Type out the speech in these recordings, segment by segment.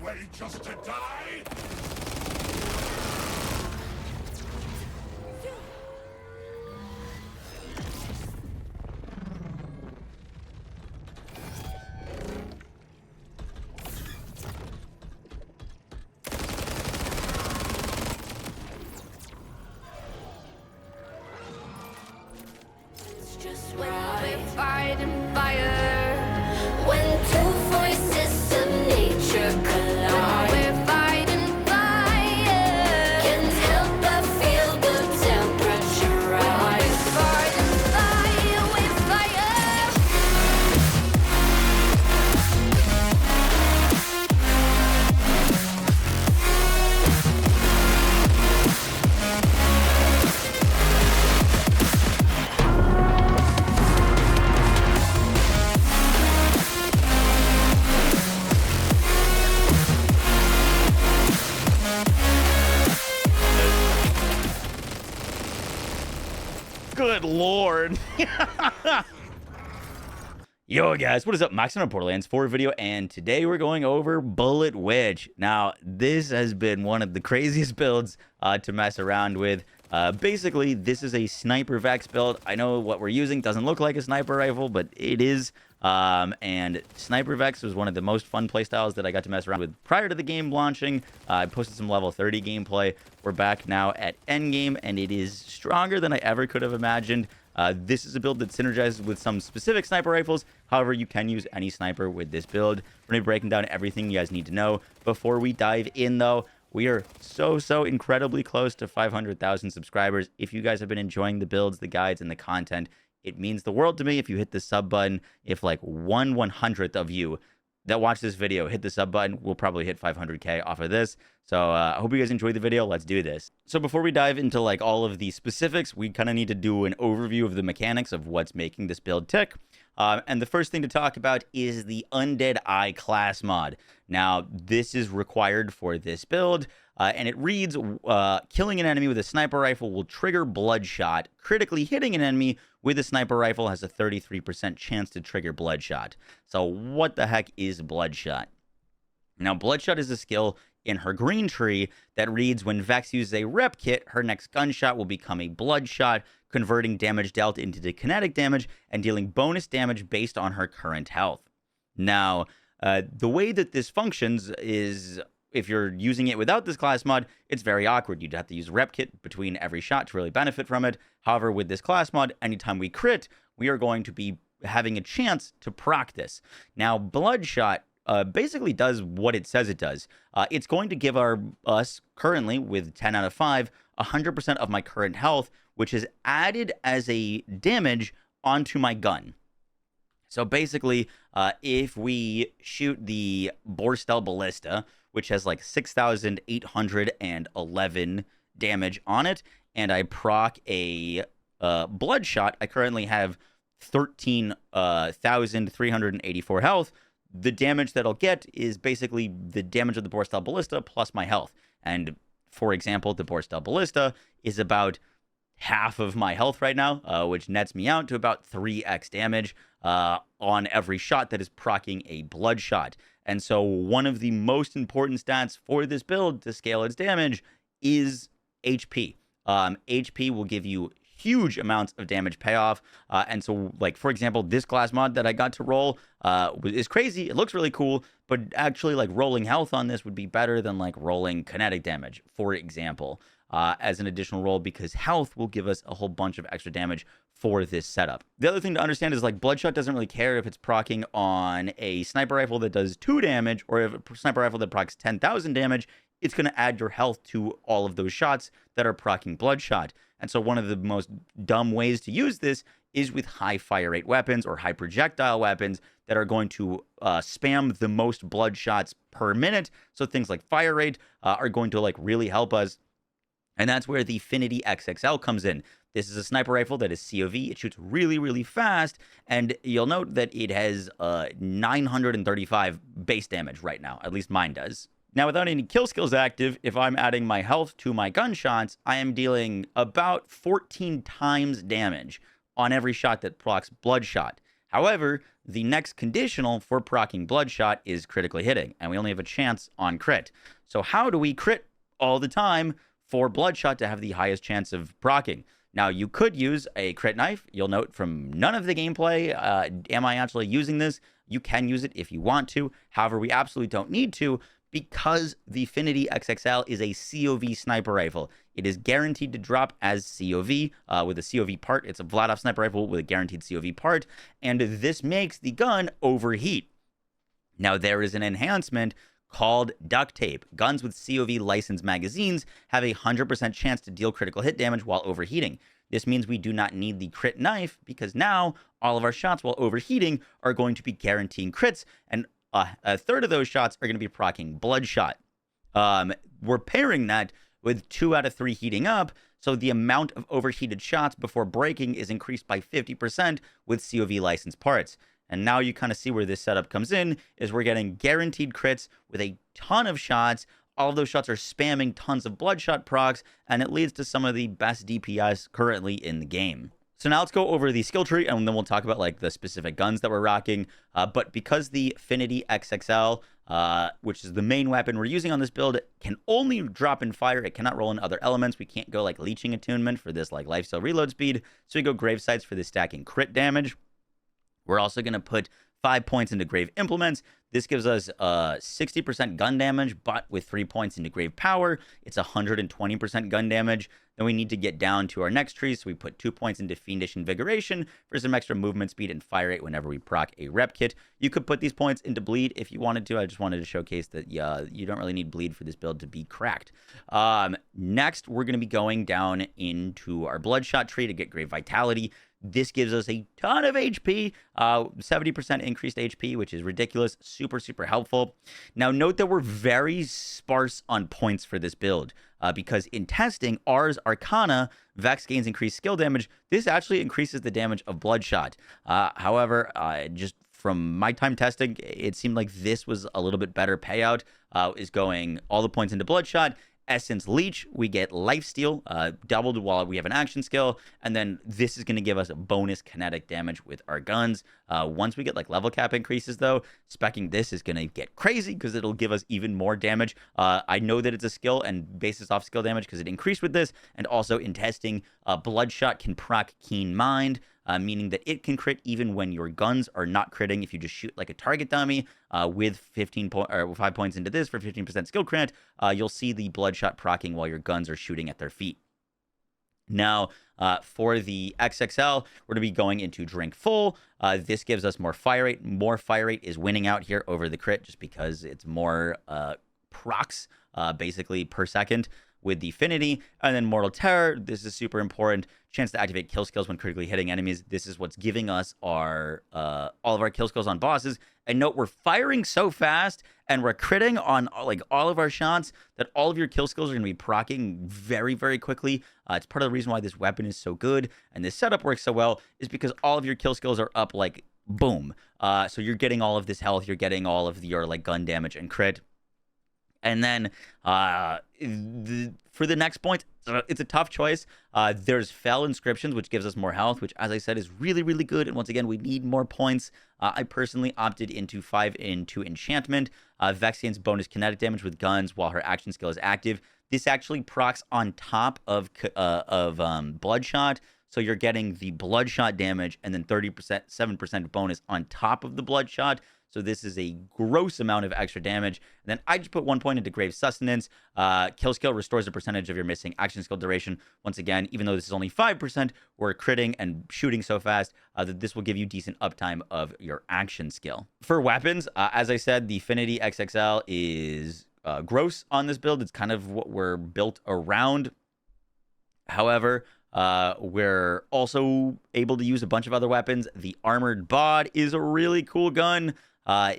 way just to die? Just when we're fighting fire, when two voices of nature collide, we're fighting fire, can't help but feel the temperature rise. We're fighting fire, we're fire. Good lord. Yo guys, what is up? Max on Borderlands 4 video, and today we're going over Bullet Witch. Now, this has been one of the craziest builds to mess around with. Basically, this is a sniper Vex build. I know what we're using doesn't look like a sniper rifle, but it is. And Sniper Vex was one of the most fun playstyles that I got to mess around with prior to the game launching. I posted some level 30 gameplay. We're back now at endgame, and it is stronger than I ever could have imagined. This is a build that synergizes with some specific sniper rifles. However, you can use any sniper with this build. We're going to be breaking down everything you guys need to know. Before we dive in, though, we are so incredibly close to 500,000 subscribers. If you guys have been enjoying the builds, the guides, and the content, it means the world to me if you hit the sub button. If like 1/100th of you that watch this video hit the sub button, we'll probably hit 500K off of this. So I hope you guys enjoyed the video. Let's do this. So before we dive into like all of the specifics, we kind of need to do an overview of the mechanics of what's making this build tick. And the first thing to talk about is the Undead Eye class mod. Now, this is required for this build, and it reads, killing an enemy with a sniper rifle will trigger Bloodshot. Critically hitting an enemy with a sniper rifle has a 33% chance to trigger Bloodshot. So what the heck is Bloodshot? Now, Bloodshot is a skill in her green tree that reads, when Vex uses a rep kit, her next gunshot will become a Bloodshot, converting damage dealt into kinetic damage and dealing bonus damage based on her current health. Now, the way that this functions is, if you're using it without this class mod, it's very awkward. You'd have to use rep kit between every shot to really benefit from it. However, with this class mod, anytime we crit, we are going to be having a chance to proc this. Now, Bloodshot basically does what it says it does. It's going to give us currently with 10 out of 5, 100% of my current health, which is added as a damage onto my gun. So basically, if we shoot the Borderlands Ballista, which has like 6,811 damage on it, and I proc a Bloodshot, I currently have 13,384 health. The damage that I'll get is basically the damage of the Borderlands Ballista plus my health. And for example, the Borderlands Ballista is about half of my health right now, which nets me out to about 3x damage on every shot that is proccing a Bloodshot. And so one of the most important stats for this build to scale its damage is HP. HP will give you huge amounts of damage payoff. And so, like, for example, this class mod that I got to roll is crazy. It looks really cool, but actually, like, rolling health on this would be better than, like, rolling kinetic damage, for example, as an additional roll, because health will give us a whole bunch of extra damage for this setup. The other thing to understand is, like, Bloodshot doesn't really care if it's proccing on a sniper rifle that does 2 damage or if a sniper rifle that procs 10,000 damage. It's going to add your health to all of those shots that are proccing Bloodshot. And so one of the most dumb ways to use this is with high fire rate weapons or high projectile weapons that are going to spam the most Bloodshots per minute. So things like fire rate are going to like really help us. And that's where the Infinity-XXL comes in. This is a sniper rifle that is COV. It shoots really fast. And you'll note that it has 935 base damage right now. At least mine does. Now, without any kill skills active, if I'm adding my health to my gunshots, I am dealing about 14 times damage on every shot that procs Bloodshot. However, the next conditional for proccing Bloodshot is critically hitting, and we only have a chance on crit. So how do we crit all the time for Bloodshot to have the highest chance of proccing? Now, you could use a crit knife. You'll note from none of the gameplay, am I actually using this? You can use it if you want to. However, we absolutely don't need to, because the Infinity-XXL is a COV sniper rifle. It is guaranteed to drop as COV with a COV part. It's a Vladov sniper rifle with a guaranteed COV part, and this makes the gun overheat. Now, there is an enhancement called duct tape. Guns with COV licensed magazines have a 100% chance to deal critical hit damage while overheating. This means we do not need the crit knife, because now all of our shots while overheating are going to be guaranteeing crits, and a third of those shots are going to be proccing Bloodshot. We're pairing that with 2 out of 3 heating up, so the amount of overheated shots before breaking is increased by 50% with COV licensed parts. And now you kind of see where this setup comes in, is we're getting guaranteed crits with a ton of shots. All of those shots are spamming tons of Bloodshot procs, and it leads to some of the best DPS currently in the game. So now let's go over the skill tree, and then we'll talk about like the specific guns that we're rocking. But because the Infinity-XXL, which is the main weapon we're using on this build, can only drop in fire, it cannot roll in other elements. We can't go like leeching attunement for this like lifesteal reload speed. So we go grave sights for the stacking crit damage. We're also going to put 5 points into grave implements. This gives us 60% gun damage, but with 3 points into grave power, it's 120% gun damage. Then we need to get down to our next tree, so we put 2 points into fiendish invigoration for some extra movement speed and fire rate whenever we proc a rep kit. You could put these points into bleed if you wanted to. I just wanted to showcase that you don't really need bleed for this build to be cracked. Next, we're going to be going down into our Bloodshot tree to get grave vitality. This gives us a ton of HP, 70% increased HP, which is ridiculous. Super, super helpful. Now, note that we're very sparse on points for this build, because in testing, Ars Arcana, Vex gains increased skill damage. This actually increases the damage of Bloodshot. However, just from my time testing, it seemed like this was a little bit better payout, is going all the points into Bloodshot. Essence Leech, we get Lifesteal, doubled while we have an action skill, and then this is going to give us a bonus kinetic damage with our guns. Once we get like level cap increases though, speccing this is going to get crazy because it'll give us even more damage. I know that it's a skill and bases off skill damage because it increased with this, and also in testing, Bloodshot can proc Keen Mind, meaning that it can crit even when your guns are not critting. If you just shoot like a target dummy with 5 points into this for 15% skill crit, you'll see the Bloodshot proccing while your guns are shooting at their feet. Now, for the XXL, we're going to be going into Drink Full. This gives us more fire rate. More fire rate is winning out here over the crit just because it's more procs basically per second with the Affinity. And then Mortal Terror, this is super important. Chance to activate kill skills when critically hitting enemies. This is what's giving us our all of our kill skills on bosses. And note, we're firing so fast and we're critting on like all of our shots that all of your kill skills are going to be proccing very, very quickly. It's part of the reason why this weapon is so good and this setup works so well, is because all of your kill skills are up like boom. So you're getting all of this health, you're getting all of your like gun damage and crit. And then for the next point, it's a tough choice. There's Fell Inscriptions, which gives us more health, which, as I said, is really, really good. And once again, we need more points. I personally opted into 5 into Enchantment. Vex gains bonus kinetic damage with guns while her action skill is active. This actually procs on top of Bloodshot. So you're getting the Bloodshot damage and then 7% bonus on top of the Bloodshot. So this is a gross amount of extra damage. And then I just put 1 point into Grave Sustenance. Kill skill restores a percentage of your missing action skill duration. Once again, even though this is only 5%, we're critting and shooting so fast that this will give you decent uptime of your action skill. For weapons, as I said, the Infinity-XXL is gross on this build. It's kind of what we're built around. However, we're also able to use a bunch of other weapons. The Armored Bod is a really cool gun.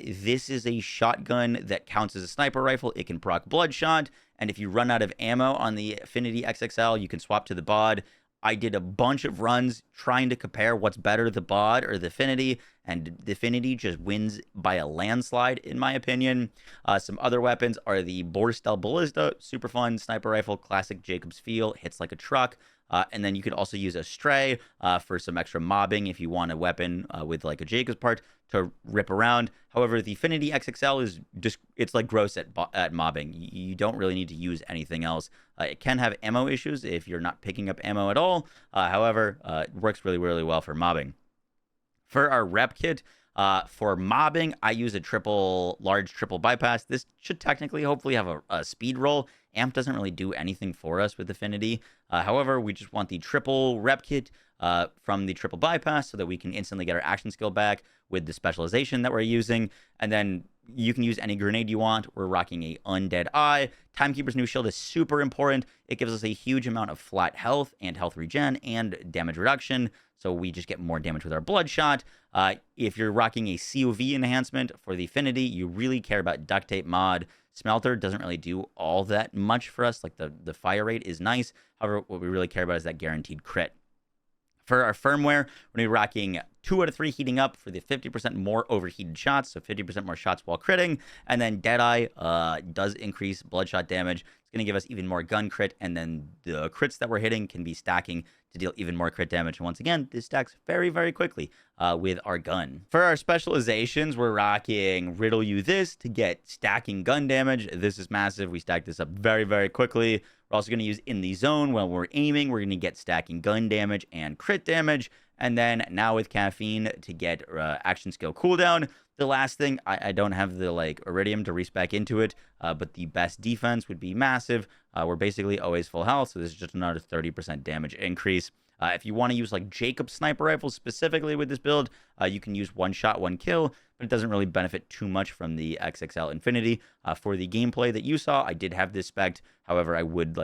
This is a shotgun that counts as a sniper rifle. It can proc Bloodshot, and if you run out of ammo on the Infinity-XXL, you can swap to the Bod. I did a bunch of runs trying to compare what's better, the Bod or the Affinity, and the Affinity just wins by a landslide, in my opinion. Some other weapons are the Borstel Ballista, super fun sniper rifle, classic Jacob's Feel, hits like a truck. And then you could also use a Stray for some extra mobbing if you want a weapon with like a Jacob's part to rip around. However, the Infinity-XXL is just, it's like gross at mobbing. You don't really need to use anything else. It can have ammo issues if you're not picking up ammo at all. However, it works really, really well for mobbing. For our rep kit, for mobbing, I use a large triple bypass. This should technically, hopefully, have a speed roll. Amp doesn't really do anything for us with Affinity. However, we just want the triple rep kit from the triple bypass so that we can instantly get our action skill back with the specialization that we're using. And then you can use any grenade you want. We're rocking a Undead Eye. Timekeeper's New Shield is super important. It gives us a huge amount of flat health and health regen and damage reduction. So we just get more damage with our Bloodshot. If you're rocking a COV enhancement for the Affinity, you really care about Duct Tape Mod. Smelter doesn't really do all that much for us. Like the fire rate is nice. However, what we really care about is that guaranteed crit. For our firmware, we're going to be rocking 2 out of 3 heating up for the 50% more overheated shots, so 50% more shots while critting. And then Deadeye does increase bloodshot damage. It's going to give us even more gun crit, and then the crits that we're hitting can be stacking to deal even more crit damage. And once again, this stacks very, very quickly with our gun. For our specializations, we're rocking Riddle You This to get stacking gun damage. This is massive. We stack this up very, very quickly. We're also going to use In the Zone when we're aiming. We're going to get stacking gun damage and crit damage. And then now with Caffeine to get action skill cooldown. The last thing, I don't have the Iridium to respec into it, but the best defense would be massive. We're basically always full health, so this is just another 30% damage increase. If you want to use Jacob's sniper rifles specifically with this build, you can use 1 shot, 1 kill, but it doesn't really benefit too much from the XXL Infinity. For the gameplay that you saw, I did have this spec. However, I would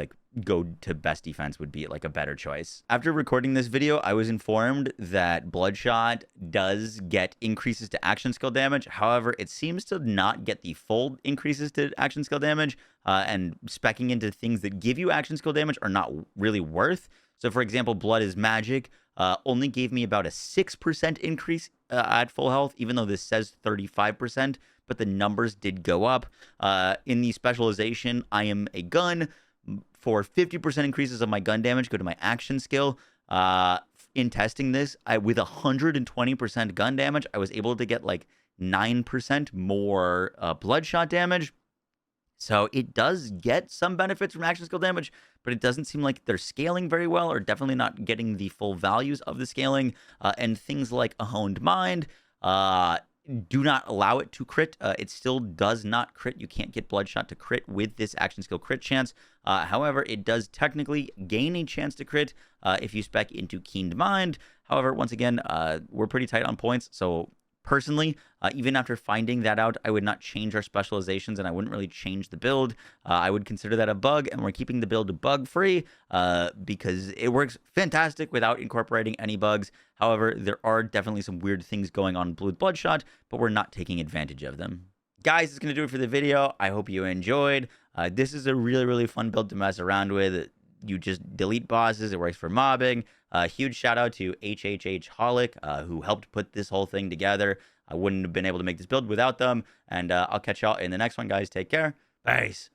go to best defense would be a better choice. After recording this video, I was informed that Bloodshot does get increases to action skill damage. However, it seems to not get the full increases to action skill damage, and speccing into things that give you action skill damage are not really worth. So, for example, Blood is Magic only gave me about a 6% increase at full health, even though this says 35%, but the numbers did go up. In the specialization, I am a gun. For 50% increases of my gun damage, go to my action skill. In testing this, with 120% gun damage, I was able to get 9% more bloodshot damage. So it does get some benefits from action skill damage, but it doesn't seem like they're scaling very well, or definitely not getting the full values of the scaling. And things like a honed mind do not allow it to crit. It still does not crit. You can't get bloodshot to crit with this action skill crit chance. However, it does technically gain a chance to crit if you spec into Keened Mind. However, once again, we're pretty tight on points, so personally, even after finding that out, I would not change our specializations, and I wouldn't really change the build. I would consider that a bug, and we're keeping the build bug-free because it works fantastic without incorporating any bugs. However, there are definitely some weird things going on with Bloodshot, but we're not taking advantage of them. Guys, it's going to do it for the video. I hope you enjoyed. This is a really, really fun build to mess around with. You just delete bosses. It works for mobbing. Huge shout out to hhholic who helped put this whole thing together. I wouldn't have been able to make this build without them. And I'll catch y'all in the next one, guys. Take care. Peace.